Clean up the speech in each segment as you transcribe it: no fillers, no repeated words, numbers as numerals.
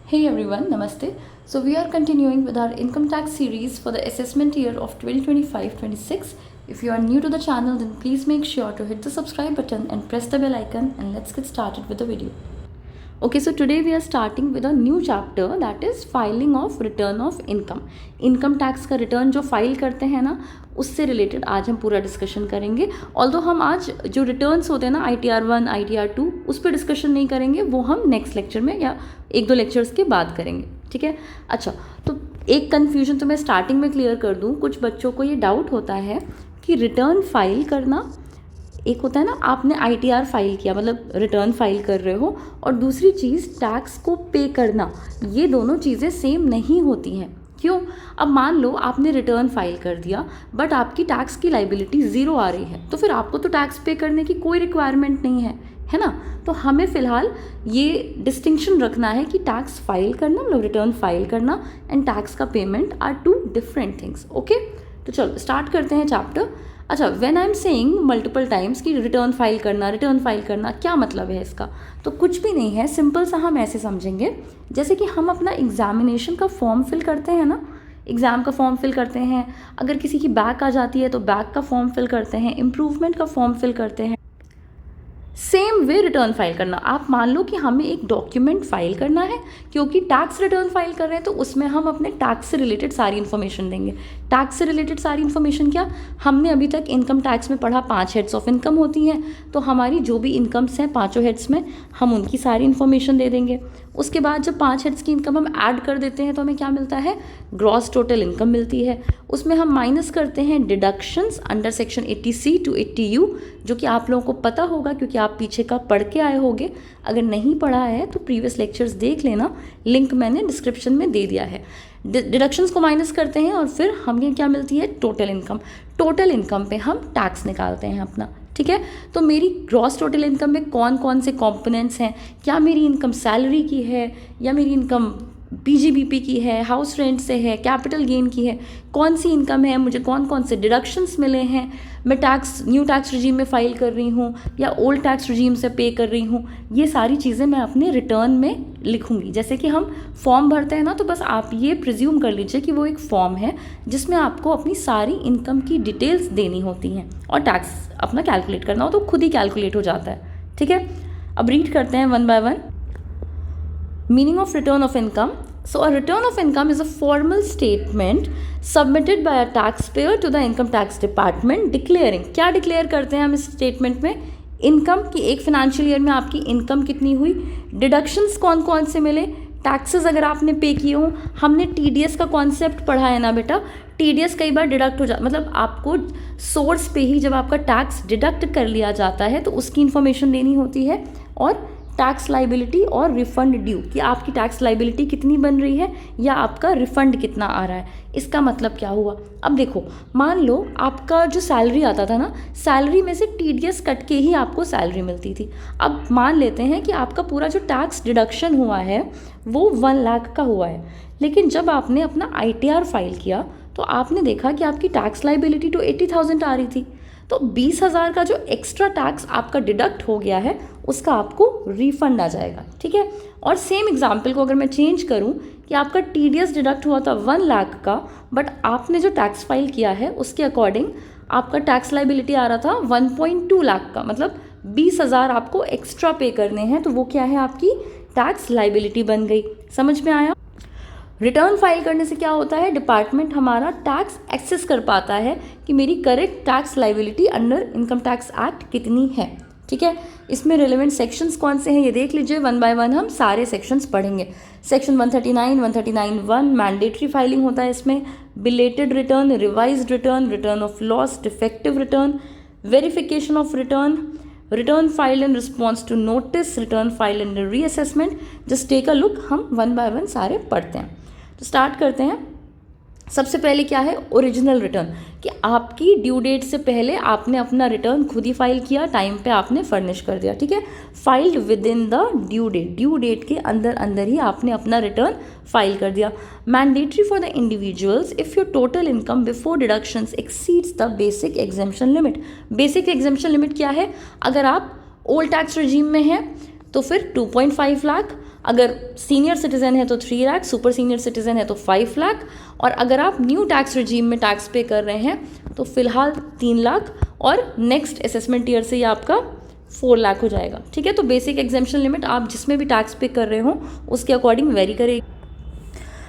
Hey everyone, Namaste. So we are continuing with our income tax series for the assessment year of 2025-26. If you are new to the channel, then please make sure to hit the subscribe button and press the bell icon, and let's get started with the video. Okay, so today we are starting with a new chapter, that is filing of return of income. Income tax का return जो file करते हैं ना, उससे related आज हम पूरा discussion करेंगे. ऑल्दो हम आज जो रिटर्न्स होते हैं ना, ITR 1, ITR 2, उस पर डिस्कशन नहीं करेंगे, वो हम नेक्स्ट लेक्चर में या एक दो लेक्चर्स के बाद करेंगे. ठीक है. अच्छा, तो एक कन्फ्यूजन तो मैं स्टार्टिंग में क्लियर कर दूँ. कुछ बच्चों को ये डाउट होता है कि रिटर्न फाइल करना, एक होता है ना आपने ITR फाइल किया, मतलब रिटर्न फाइल कर रहे हो, और दूसरी चीज़ टैक्स को पे करना, ये दोनों चीज़ें सेम नहीं होती हैं. क्यों? अब मान लो आपने रिटर्न फाइल कर दिया बट आपकी टैक्स की लाइबिलिटी ज़ीरो आ रही है, तो फिर आपको तो टैक्स पे करने की कोई रिक्वायरमेंट नहीं है ना. तो हमें फ़िलहाल ये डिस्टिंक्शन रखना है कि टैक्स फाइल करना, मतलब रिटर्न फाइल करना, एंड टैक्स का payment are two different things. Okay, तो चलो स्टार्ट करते हैं चैप्टर. अच्छा, when I am saying multiple times कि रिटर्न फाइल करना, क्या मतलब है इसका? तो कुछ भी नहीं है, सिंपल सा हम ऐसे समझेंगे जैसे कि हम अपना एग्जामिनेशन का फॉर्म फिल करते हैं ना, एग्ज़ाम का फॉर्म फिल करते हैं, अगर किसी की बैक आ जाती है तो बैक का फॉर्म फिल करते हैं, इम्प्रूवमेंट का फॉर्म फिल करते हैं. सेम वे रिटर्न फाइल करना. आप मान लो कि हमें एक डॉक्यूमेंट फाइल करना है, क्योंकि टैक्स रिटर्न फाइल कर रहे हैं, तो उसमें हम अपने टैक्स से रिलेटेड सारी इन्फॉर्मेशन देंगे. टैक्स से रिलेटेड सारी इन्फॉर्मेशन क्या? हमने अभी तक इनकम टैक्स में पढ़ा 5 हेड्स ऑफ इनकम होती हैं, तो हमारी जो भी इनकम्स हैं 5 हेड्स में, हम उनकी सारी इन्फॉर्मेशन दे देंगे. उसके बाद जब 5 हेड्स की इनकम हम ऐड कर देते हैं तो हमें क्या मिलता है? ग्रॉस टोटल इनकम मिलती है. उसमें हम माइनस करते हैं deductions under section 80C to 80U, जो कि आप लोगों को पता होगा क्योंकि आप पीछे का पढ़ के आए होंगे. अगर नहीं पढ़ा है तो प्रीवियस लेक्चर्स देख लेना, लिंक मैंने डिस्क्रिप्शन में दे दिया है. डिडक्शंस को माइनस करते हैं और फिर हमें क्या मिलती है? Total income. टोटल इनकम पे हम टैक्स निकालते हैं अपना. ठीक है. तो मेरी ग्रॉस टोटल इनकम में कौन कौन से कंपोनेंट्स हैं? क्या मेरी इनकम सैलरी की है, या मेरी इनकम PGBP की है, हाउस रेंट से है, कैपिटल गेन की है, कौन सी इनकम है, मुझे कौन कौन से डिडक्शंस मिले हैं, मैं टैक्स न्यू टैक्स रिजीम में फ़ाइल कर रही हूँ या ओल्ड टैक्स रिजीम से पे कर रही हूँ, ये सारी चीज़ें मैं अपने रिटर्न में लिखूँगी. जैसे कि हम फॉर्म भरते हैं ना, तो बस आप ये प्रिज्यूम कर लीजिए कि वो एक फॉर्म है जिसमें आपको अपनी सारी इनकम की डिटेल्स देनी होती हैं, और टैक्स अपना कैलकुलेट करना हो तो खुद ही कैलकुलेट हो जाता है. ठीक है. अब रीड करते हैं one by one. Meaning of return of income. So a return of income is a formal statement submitted by a taxpayer to the income tax department declaring. क्या डिक्लेयर करते हैं हम इस स्टेटमेंट में? इनकम की, एक फिनेंशियल ईयर में आपकी इनकम कितनी हुई, डिडक्शंस कौन कौन से मिले, टैक्सेस अगर आपने पे किए हो. हमने TDS का कॉन्सेप्ट पढ़ा है ना बेटा. TDS कई बार डिडक्ट हो जाता, मतलब आपको सोर्स पे ही जब आपका टैक्स डिडक्ट कर लिया जाता है तो उसकी इन्फॉर्मेशन देनी होती है, और टैक्स लाइबिलिटी और रिफंड ड्यू, कि आपकी टैक्स लाइबिलिटी कितनी बन रही है या आपका रिफंड कितना आ रहा है. इसका मतलब क्या हुआ? अब देखो, मान लो आपका जो सैलरी आता था ना, सैलरी में से TDS कट के ही आपको सैलरी मिलती थी. अब मान लेते हैं कि आपका पूरा जो टैक्स डिडक्शन हुआ है वो 1 लाख का हुआ है, लेकिन जब आपने अपना ITR फाइल किया तो आपने देखा कि आपकी टैक्स लाइबिलिटी तो 80,000 आ रही थी. तो 20,000 का जो एक्स्ट्रा टैक्स आपका डिडक्ट हो गया है उसका आपको रिफंड आ जाएगा. ठीक है. और सेम एग्जांपल को अगर मैं चेंज करूं कि आपका TDS डिडक्ट हुआ था 1 लाख का, बट आपने जो टैक्स फाइल किया है उसके अकॉर्डिंग आपका टैक्स लाइबिलिटी आ रहा था 1.2 लाख का, मतलब 20,000 आपको एक्स्ट्रा पे करने हैं, तो वो क्या है? आपकी टैक्स लाइबिलिटी बन गई. समझ में आया? रिटर्न फाइल करने से क्या होता है? डिपार्टमेंट हमारा टैक्स एक्सेस कर पाता है कि मेरी correct tax liability under income tax act कितनी है. ठीक है. इसमें रिलेवेंट सेक्शंस कौन से हैं ये देख लीजिए. वन बाय वन हम सारे सेक्शंस पढ़ेंगे. सेक्शन 139, 139(1) मैंडेटरी फाइलिंग होता है. इसमें belated return, revised return, return of loss, defective return, verification of return, return file in response to notice, return file in reassessment. Just take a look, हम one by one सारे पढ़ते हैं. तो start करते हैं. सबसे पहले क्या है? ओरिजिनल रिटर्न, कि आपकी ड्यू डेट से पहले आपने अपना रिटर्न खुद ही फाइल किया, टाइम पे आपने फर्निश कर दिया. ठीक है. Filed within the due date, due date के अंदर अंदर ही आपने अपना रिटर्न फाइल कर दिया. Mandatory for the individuals if your total income before deductions exceeds the basic exemption limit. Basic exemption limit क्या है? अगर आप ओल्ड टैक्स रिजीम में हैं तो फिर 2.5 लाख, अगर सीनियर सिटीज़न है तो 3 लाख, सुपर सीनियर सिटीज़न है तो 5 लाख, और अगर आप न्यू टैक्स रिजीम में टैक्स पे कर रहे हैं तो फिलहाल 3 लाख, और नेक्स्ट असेसमेंट ईयर से ये आपका 4 लाख हो जाएगा। ठीक है, तो बेसिक एग्जेम्पशन लिमिट आप जिसमें भी टैक्स पे कर रहे हो उसके अकॉर्डिंग वेरी करेगी।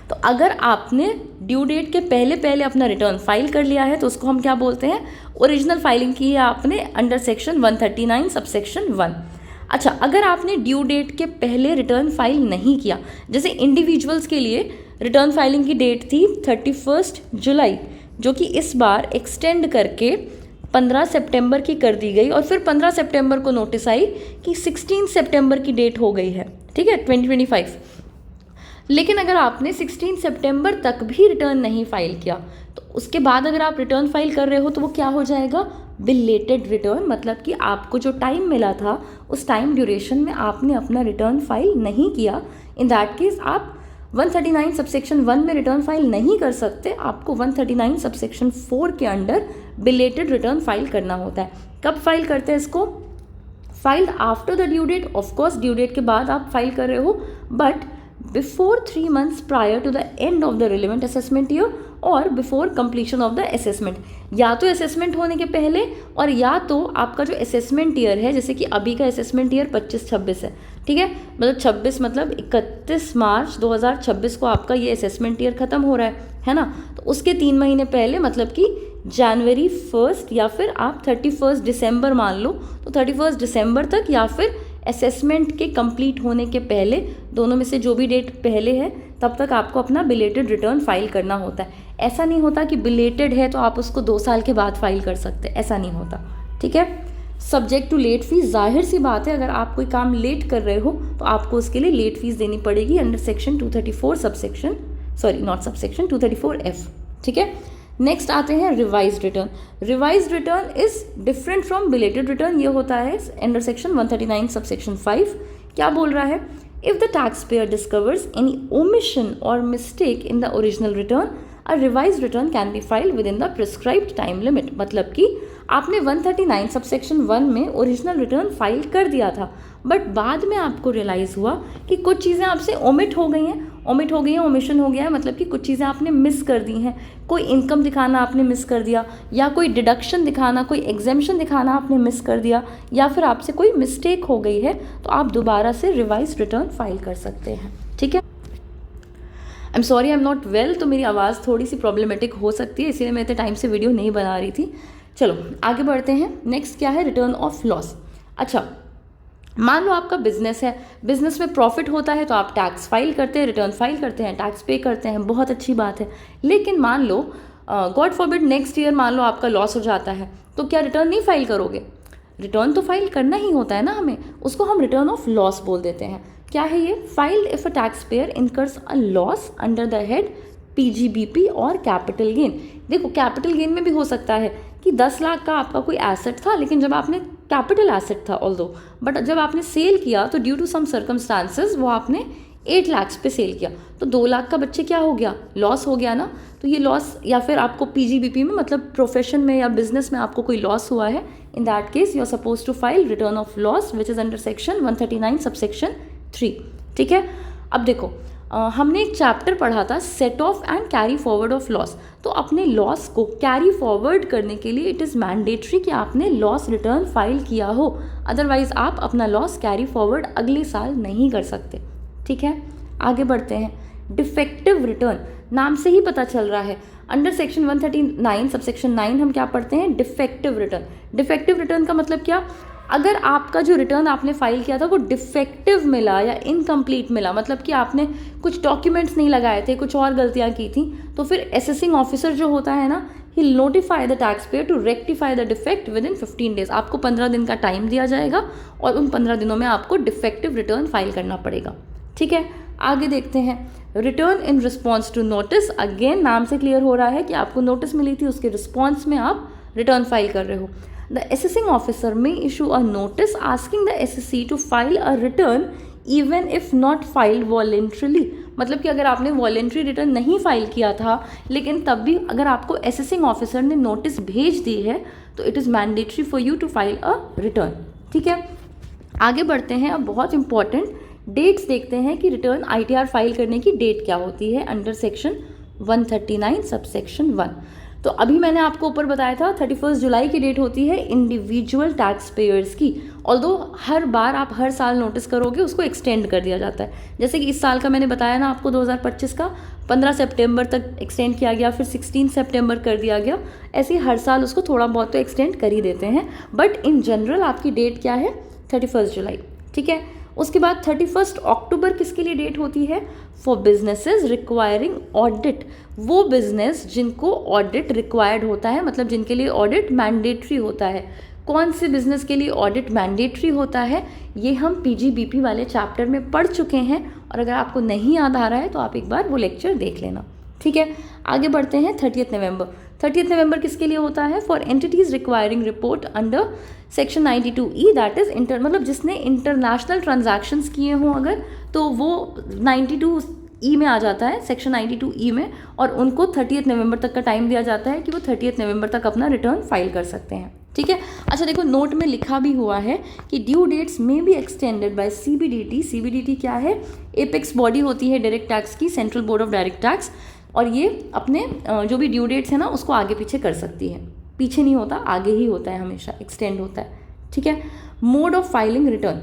तो अगर आपने ड्यू डेट के पहले पहले अपना रिटर्न फाइल कर लिया है तो उसको हम क्या बोलते हैं, ओरिजिनल फाइलिंग की है आपने अंडर सेक्शन 139 सबसेक्शन 1। अच्छा, अगर आपने ड्यू डेट के पहले रिटर्न फाइल नहीं किया, जैसे इंडिविजुअल्स के लिए रिटर्न फाइलिंग की डेट थी 31 जुलाई, जो कि इस बार एक्सटेंड करके 15 सितंबर की कर दी गई, और फिर 15 सितंबर को नोटिस आई कि 16 सितंबर की डेट हो गई है, ठीक है, 2025। लेकिन अगर आपने 16 सितंबर तक भी रिटर्न नहीं फाइल किया तो उसके बाद अगर आप रिटर्न फाइल कर रहे हो तो वो क्या हो जाएगा, बिलेटेड रिटर्न, मतलब कि आपको जो टाइम मिला था उस टाइम ड्यूरेशन में आपने अपना रिटर्न फाइल नहीं किया। इन दैट केस आप 139 सबसेक्शन 1 में रिटर्न फाइल नहीं कर सकते, आपको 139 सबसेक्शन 4 के अंडर बिलेटेड रिटर्न फाइल करना होता है। कब फाइल करते हैं इसको, filed after the due date, of course due date के बाद आप फाइल कर रहे हो, but before 3 months prior to the end of the relevant assessment year और before completion of the assessment. या तो असेसमेंट होने के पहले, और या तो आपका जो असेसमेंट ईयर है, जैसे कि अभी का असेसमेंट ईयर 25-26 है, ठीक है, मतलब 26 मतलब 31 मार्च 2026 को आपका ये असेसमेंट ईयर खत्म हो रहा है ना, तो उसके 3 महीने पहले मतलब कि जनवरी 1 या फिर आप 31 दिसंबर मान लो, तो 31 दिसंबर तक या फिर असेसमेंट के कंप्लीट होने के पहले, दोनों में से जो भी डेट पहले है तब तक आपको अपना बिलेटेड रिटर्न फाइल करना होता है। ऐसा नहीं होता कि बिलेटेड है तो आप उसको 2 साल के बाद फाइल कर सकते, ऐसा नहीं होता, ठीक है। सब्जेक्ट टू लेट फीस, जाहिर सी बात है अगर आप कोई काम लेट कर रहे हो तो आपको उसके लिए लेट फीस देनी पड़ेगी under section 234 subsection, sorry not subsection 234F, ठीक है। नेक्स्ट आते हैं revised return. Revised return is different from belated return, ये होता है अंडर सेक्शन 139 सबसेक्शन 5। क्या बोल रहा है, if the tax payer discovers any omission और mistake in the original return, a revised return can be filed within the prescribed time limit. मतलब कि आपने 139 सबसेक्शन 1 में ओरिजिनल रिटर्न फाइल कर दिया था, बट बाद में आपको रियलाइज़ हुआ कि कुछ चीज़ें आपसे ओमिट हो गई हैं, ओमिशन हो गया है, मतलब कि कुछ चीज़ें आपने मिस कर दी हैं, कोई इनकम दिखाना आपने मिस कर दिया, या कोई डिडक्शन दिखाना, कोई एग्जेम्पशन दिखाना आपने मिस कर दिया, या फिर आपसे कोई मिस्टेक हो गई है, तो आप दोबारा से रिवाइज्ड रिटर्न फाइल कर सकते हैं, ठीक है। I am sorry, I am not well, तो मेरी आवाज़ थोड़ी सी प्रॉब्लमेटिक हो सकती है, इसीलिए मैं इतने टाइम से वीडियो नहीं बना रही थी। चलो आगे बढ़ते हैं। नेक्स्ट क्या है, रिटर्न ऑफ लॉस। अच्छा, मान लो आपका बिजनेस है, बिजनेस में प्रॉफिट होता है तो आप टैक्स फाइल करते हैं, रिटर्न फाइल करते हैं, टैक्स पे करते हैं, बहुत अच्छी बात है। लेकिन मान लो गॉड फॉरबिड नेक्स्ट ईयर मान लो आपका लॉस हो जाता है, तो क्या रिटर्न नहीं फाइल करोगे? रिटर्न तो फाइल करना ही होता है ना हमें, उसको हम रिटर्न ऑफ लॉस बोल देते हैं। क्या है ये, filed if a tax payer incurs a loss under the head PGBP और कैपिटल गेन। देखो कैपिटल गेन में भी हो सकता है कि 10 लाख का आपका कोई एसेट था, लेकिन जब आपने कैपिटल एसेट था ऑल्दो, बट जब आपने सेल किया तो ड्यू टू सम सर्कमस्टांसेस वो आपने 8 लाख पे सेल किया, तो 2 लाख का बच्चे क्या हो गया, लॉस हो गया ना। तो ये लॉस, या फिर आपको PGBP में मतलब प्रोफेशन में या बिजनेस में आपको कोई लॉस हुआ है, in that case you are suppose to file return of loss which is under section 139 subsection 3, ठीक है। अब देखो हमने एक चैप्टर पढ़ा था set of and carry forward of loss. तो अपने लॉस को कैरी फॉरवर्ड करने के लिए इट इज़ मैंडेटरी कि आपने लॉस रिटर्न फाइल किया हो, अदरवाइज आप अपना लॉस कैरी फॉरवर्ड अगले साल नहीं कर सकते, ठीक है। आगे बढ़ते हैं। डिफेक्टिव रिटर्न, नाम से ही पता चल रहा है, अंडर सेक्शन 139 सबसेक्शन 9 हम क्या पढ़ते हैं, डिफेक्टिव रिटर्न। डिफेक्टिव रिटर्न का मतलब क्या, अगर आपका जो रिटर्न आपने फाइल किया था वो डिफेक्टिव मिला या इनकम्प्लीट मिला, मतलब कि आपने कुछ डॉक्यूमेंट्स नहीं लगाए थे, कुछ और गलतियां की थी, तो फिर असेसिंग ऑफिसर जो होता है ना, he notify the tax payer to rectify the defect within 15 days. आपको 15 दिन का टाइम दिया जाएगा और उन 15 दिनों में आपको डिफेक्टिव रिटर्न फाइल करना पड़ेगा, ठीक है। आगे देखते हैं। Return in response to notice, again नाम से क्लियर हो रहा है कि आपको नोटिस मिली थी, उसके रिस्पॉन्स में आप रिटर्न फाइल कर रहे हो। The assessing officer may issue a notice asking the assessee to file a return even if not filed voluntarily। मतलब कि अगर आपने वॉलेंट्री रिटर्न नहीं फाइल किया था, लेकिन तब भी अगर आपको असेसिंग ऑफिसर ने नोटिस भेज दी है, तो it is mandatory for you to file a return, ठीक है। आगे बढ़ते हैं। अब बहुत इंपॉर्टेंट, डेट्स देखते हैं कि रिटर्न ITR फाइल करने की डेट क्या होती है अंडर सेक्शन 139 सबसेक्शन 1। तो अभी मैंने आपको ऊपर बताया था 31 जुलाई की डेट होती है इंडिविजुअल टैक्स पेयर्स की। ऑल्दो हर बार आप हर साल नोटिस करोगे उसको एक्सटेंड कर दिया जाता है। जैसे कि इस साल का मैंने बताया ना आपको 2025 का 15 सितंबर तक एक्सटेंड किया गया, फिर 16 सितंबर कर दिया गया। ऐसे ही हर साल उसको थोड़ा बहुत तो एक्सटेंड कर ही देते हैं, बट इन जनरल आपकी डेट क्या है 31 जुलाई। ठीक है, उसके बाद 31 अक्टूबर किसके लिए डेट होती है? For businesses requiring audit. वो बिजनेस जिनको ऑडिट रिक्वायर्ड होता है, मतलब जिनके लिए ऑडिट मैंडेटरी होता है। कौन से बिजनेस के लिए ऑडिट मैंडेटरी होता है ये हम PGBP वाले चैप्टर में पढ़ चुके हैं, और अगर आपको नहीं याद आ रहा है तो आप एक बार वो लेक्चर देख लेना। ठीक है, आगे बढ़ते हैं। 30 नवंबर। 30 नवंबर किसके लिए होता है? For entities requiring report under section 92E, that is मतलब जिसने इंटरनेशनल ट्रांजैक्शंस किए हों अगर, तो वो 92E में आ जाता है, सेक्शन 92E में, और उनको 30 नवंबर तक का टाइम दिया जाता है कि वो 30 नवंबर तक अपना रिटर्न फाइल कर सकते हैं। ठीक है, अच्छा देखो नोट में लिखा भी हुआ है कि ड्यू डेट्स में be extended by CBDT। CBDT क्या है? एपेक्स बॉडी होती है डायरेक्ट टैक्स की, central board of direct tax, और ये अपने जो भी ड्यू डेट्स है ना उसको आगे पीछे कर सकती है। पीछे नहीं होता, आगे ही होता है, हमेशा एक्सटेंड होता है। ठीक है, मोड ऑफ फाइलिंग रिटर्न।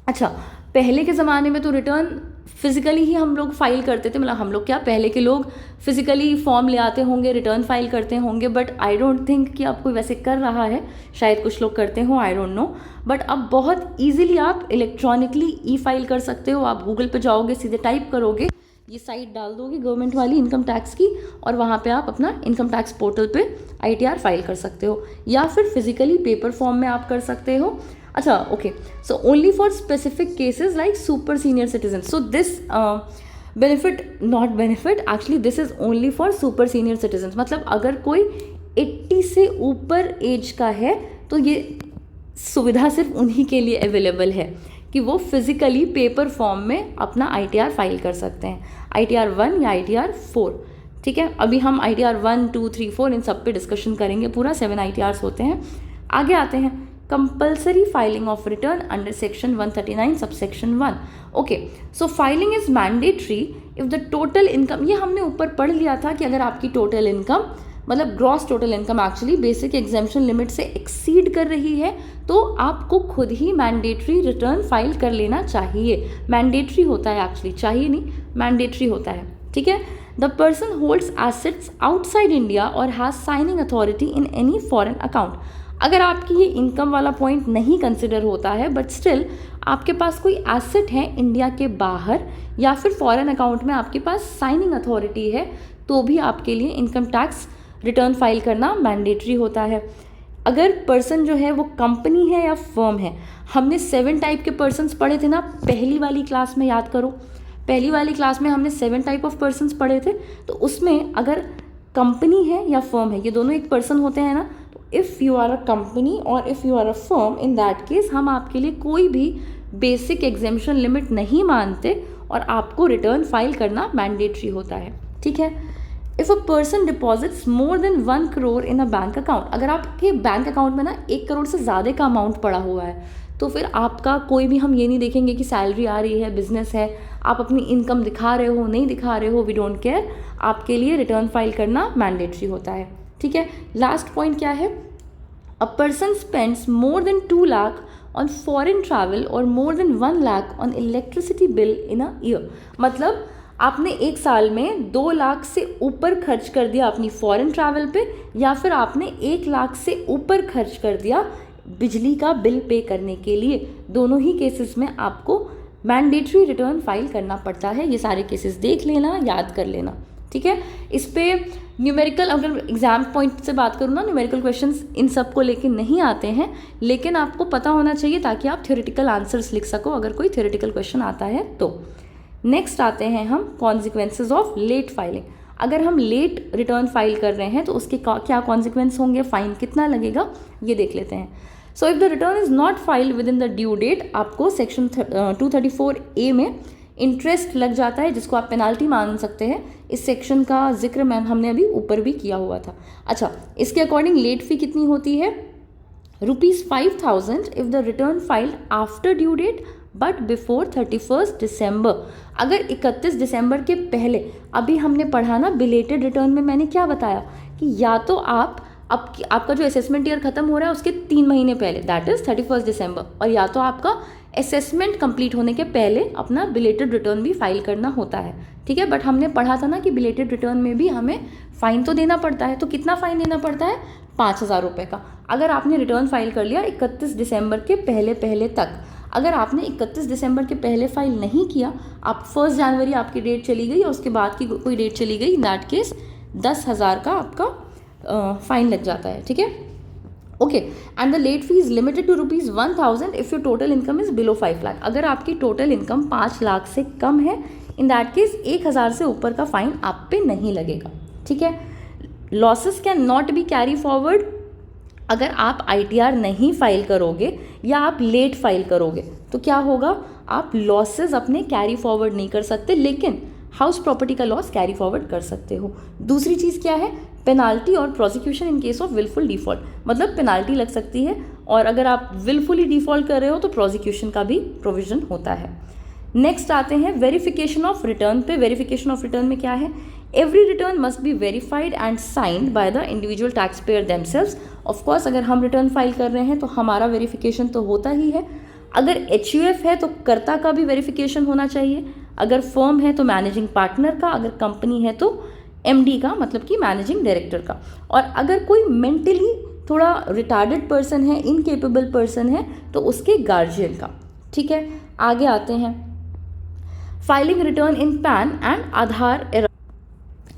अच्छा, पहले के ज़माने में तो रिटर्न फिजिकली ही हम लोग फाइल करते थे, मतलब हम लोग क्या, पहले के लोग फिजिकली फॉर्म ले आते होंगे, रिटर्न फाइल करते होंगे, बट आई डोंट थिंक कि अब कोई वैसे कर रहा है। शायद कुछ लोग करते हो, आई डोंट नो, बट अब बहुत ईजिली आप इलेक्ट्रॉनिकली फाइल कर सकते हो। आप गूगल पे जाओगे, सीधे टाइप करोगे, ये साइट डाल दोगे गवर्नमेंट वाली इनकम टैक्स की, और वहाँ पे आप अपना इनकम टैक्स पोर्टल पे ITR फाइल कर सकते हो, या फिर फिजिकली पेपर फॉर्म में आप कर सकते हो। अच्छा, okay, so only for specific cases like super senior citizen. So this benefit, not benefit, actually this is only for super senior citizen. मतलब अगर कोई 80 से ऊपर एज का है तो ये सुविधा सिर्फ उन्हीं के लिए अवेलेबल है कि वो फिजिकली पेपर फॉर्म में अपना ITR फाइल कर सकते हैं, ITR 1 या ITR 4। ठीक है, अभी हम ITR 1, 2, 3, 4 इन सब पे डिस्कशन करेंगे, पूरा 7 ITRs होते हैं। आगे आते हैं, compulsory filing of return under section 139 subsection 1। Okay, so filing is mandatory if the total income, ये हमने ऊपर पढ़ लिया था कि अगर आपकी टोटल इनकम, मतलब gross total income actually basic exemption limit से एक्सीड कर रही है, तो आपको खुद ही मैंडेटरी रिटर्न फाइल कर लेना चाहिए। मैंडेटरी होता है एक्चुअली, चाहिए नहीं, मैंडेटरी होता है। ठीक है, the person holds assets outside India और has signing authority in any foreign account. अगर आपकी ये इनकम वाला पॉइंट नहीं कंसिडर होता है, बट स्टिल आपके पास कोई एसेट है इंडिया के बाहर या फिर फॉरेन अकाउंट में आपके पास साइनिंग अथॉरिटी है, तो भी आपके लिए इनकम टैक्स रिटर्न फाइल करना मैंडेटरी होता है। अगर पर्सन जो है वो कंपनी है या फर्म है, हमने 7 टाइप के पर्सन्स पढ़े थे ना पहली वाली क्लास में, याद करो, पहली वाली क्लास में हमने 7 टाइप ऑफ पर्सन्स पढ़े थे। तो उसमें अगर कंपनी है या फर्म है, ये दोनों एक पर्सन होते हैं ना, तो if you are a company और if you are a firm, in that case हम आपके लिए कोई भी बेसिक एग्जेम्पशन लिमिट नहीं मानते और आपको रिटर्न फाइल करना मैंडेटरी होता है। ठीक है, if a person deposits more than 1 crore in a bank account, अगर आपके बैंक अकाउंट में ना 1 करोड़ से ज़्यादा का अमाउंट पड़ा हुआ है, तो फिर आपका कोई भी, हम ये नहीं देखेंगे कि सैलरी आ रही है, बिजनेस है, आप अपनी इनकम दिखा रहे हो नहीं दिखा रहे हो, वी डोंट केयर, आपके लिए रिटर्न फाइल करना मैंडेटरी होता है। ठीक है, लास्ट पॉइंट क्या है? A person spends more than 2 lakh on foreign travel और more than 1 lakh on electricity bill in a year. मतलब आपने एक साल में 2 लाख से ऊपर खर्च कर दिया अपनी फॉरेन ट्रैवल पे, या फिर आपने 1 लाख से ऊपर खर्च कर दिया बिजली का बिल पे करने के लिए, दोनों ही केसेस में आपको मैंडेटरी रिटर्न फाइल करना पड़ता है। ये सारे केसेस देख लेना, याद कर लेना। ठीक है, इस पे न्यूमेरिकल, अगर एग्जाम पॉइंट से बात करूँ ना, न्यूमेरिकल क्वेश्चंस इन सब को लेके नहीं आते हैं, लेकिन आपको पता होना चाहिए ताकि आप थ्योरेटिकल आंसर्स लिख सको अगर कोई थ्योरेटिकल क्वेश्चन आता है तो। नेक्स्ट आते हैं हम कॉन्सिक्वेंसेज ऑफ लेट फाइलिंग। अगर हम लेट रिटर्न फाइल कर रहे हैं तो उसके क्या कॉन्सिक्वेंस होंगे, फाइन कितना लगेगा, ये देख लेते हैं। So if the return is not filed within the due date, आपको सेक्शन 234A में इंटरेस्ट लग जाता है, जिसको आप पेनाल्टी मान सकते हैं। इस सेक्शन का जिक्र हमने अभी ऊपर भी किया हुआ था। अच्छा, इसके अकॉर्डिंग लेट फी कितनी होती है? ₹5000 if the return filed after due date but before 31 December. अगर 31 दिसंबर के पहले, अभी हमने पढ़ा ना बिलेटेड रिटर्न में, मैंने क्या बताया कि या तो आपका जो असेसमेंट ईयर खत्म हो रहा है उसके 3 महीने पहले, दैट इज 31 दिसंबर, और या तो आपका असेसमेंट कंप्लीट होने के पहले अपना बिलेटेड रिटर्न भी फाइल करना होता है, ठीक है। बट हमने पढ़ा था ना कि बिलेटेड रिटर्न में भी हमें फ़ाइन तो देना पड़ता है, तो कितना फ़ाइन देना पड़ता है? 5,000 रुपये का। अगर आपने रिटर्न फाइल कर लिया 31 दिसंबर के पहले तक, अगर आपने 31 दिसंबर के पहले फाइल नहीं किया, आप 1 जनवरी आपकी डेट चली गई और उसके बाद की कोई डेट चली गई, इन दैट केस 10,000 का आपका फाइन लग जाता है, ठीक है। Okay, and the late fee is limited to ₹1,000 if your total income is below 5 lakh. अगर आपकी टोटल इनकम 5 लाख से कम है, इन दैट केस 1,000 से ऊपर का फाइन आप पे नहीं लगेगा, ठीक है। Losses can not be carry forward. अगर आप ITR नहीं फाइल करोगे या आप लेट फाइल करोगे तो क्या होगा, आप लॉसेस अपने कैरी फॉरवर्ड नहीं कर सकते, लेकिन हाउस प्रॉपर्टी का लॉस कैरी फॉरवर्ड कर सकते हो। दूसरी चीज़ क्या है, पेनाल्टी और prosecution in case of wilful default, मतलब पेनाल्टी लग सकती है, और अगर आप विलफुली डिफॉल्ट कर रहे हो तो प्रोसिक्यूशन का भी प्रोविजन होता है। नेक्स्ट आते हैं वेरिफिकेशन ऑफ रिटर्न पे। वेरिफिकेशन ऑफ रिटर्न में क्या है, every return must be verified and signed by the individual tax payer themselves. Of course अगर हम रिटर्न फाइल कर रहे हैं तो हमारा वेरिफिकेशन तो होता ही है। अगर HUF है तो कर्ता का भी वेरिफिकेशन होना चाहिए, अगर फर्म है तो मैनेजिंग पार्टनर का, अगर कंपनी है तो MD का, मतलब कि मैनेजिंग डायरेक्टर का, और अगर कोई मेंटली थोड़ा रिटार्डेड पर्सन है, इनकेपेबल पर्सन है, तो उसके गार्जियन का, ठीक है। आगे आते हैं, filing return in pan and Aadhaar error.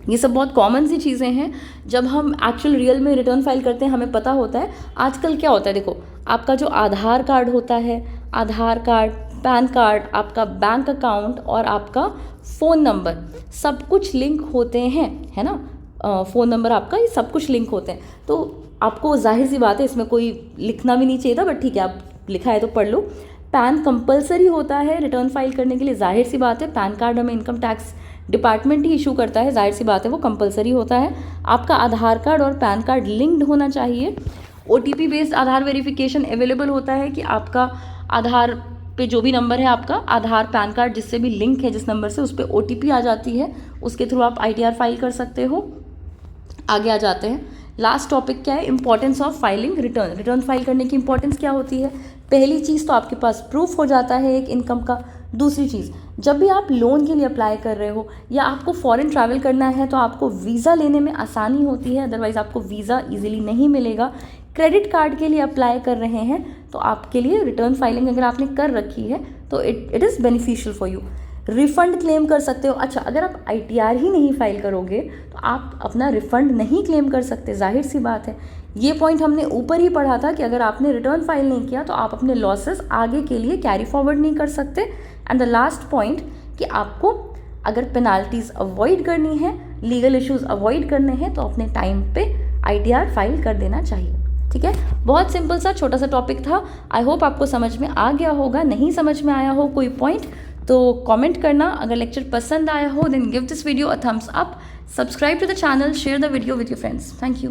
ये सब बहुत कॉमन सी चीज़ें हैं, जब हम एक्चुअल रियल में रिटर्न फाइल करते हैं हमें पता होता है। आजकल क्या होता है, देखो आपका जो आधार कार्ड होता है, आधार कार्ड, पैन कार्ड, आपका बैंक अकाउंट और आपका फ़ोन नंबर सब कुछ लिंक होते हैं, है ना। फ़ोन नंबर आपका, ये सब कुछ लिंक होते हैं। तो आपको जाहिर सी बात है, इसमें कोई लिखना भी नहीं चाहिए था, बट ठीक है आप लिखा है तो पढ़ लो। पैन कंपलसरी होता है रिटर्न फाइल करने के लिए, जाहिर सी बात है। पैन कार्ड हमें इनकम टैक्स डिपार्टमेंट ही इशू करता है, जाहिर सी बात है वो कंपलसरी होता है। आपका आधार कार्ड और पैन कार्ड लिंक्ड होना चाहिए। OTP बेस्ड आधार वेरिफिकेशन अवेलेबल होता है कि आपका आधार पे जो भी नंबर है, आपका आधार पैन कार्ड जिससे भी लिंक है, जिस नंबर से, उस पर OTP आ जाती है, उसके थ्रू आप ITR फाइल कर सकते हो। आगे आ जाते हैं, लास्ट टॉपिक क्या है, importance of filing return. Return file करने की इंपॉर्टेंस क्या होती है? पहली चीज़ तो आपके पास प्रूफ हो जाता है एक इनकम का। दूसरी चीज़, जब भी आप लोन के लिए अप्लाई कर रहे हो या आपको फॉरेन ट्रैवल करना है तो आपको वीज़ा लेने में आसानी होती है, अदरवाइज़ आपको वीज़ा इजीली नहीं मिलेगा। क्रेडिट कार्ड के लिए अप्लाई कर रहे हैं तो आपके लिए रिटर्न फाइलिंग अगर आपने कर रखी है तो it is beneficial for you. Refund claim कर सकते हो। अच्छा, अगर आप ITR ही नहीं फाइल करोगे तो आप अपना रिफ़ंड नहीं क्लेम कर सकते, जाहिर सी बात है। ये पॉइंट हमने ऊपर ही पढ़ा था कि अगर आपने रिटर्न फाइल नहीं किया तो आप अपने लॉसेस आगे के लिए कैरी फॉरवर्ड नहीं कर सकते। एंड द लास्ट पॉइंट कि आपको अगर पेनाल्टीज़ अवॉइड करनी है, लीगल इश्यूज़ अवॉइड करने हैं, तो अपने टाइम पे ITR फाइल कर देना चाहिए, ठीक है। बहुत सिंपल सा छोटा सा टॉपिक था। आई होप आपको समझ में आ गया होगा। नहीं समझ में आया हो कोई पॉइंट तो कमेंट करना। अगर लेक्चर पसंद आया हो then give this video a thumbs up, subscribe to the channel, share the video with your friends. Thank you.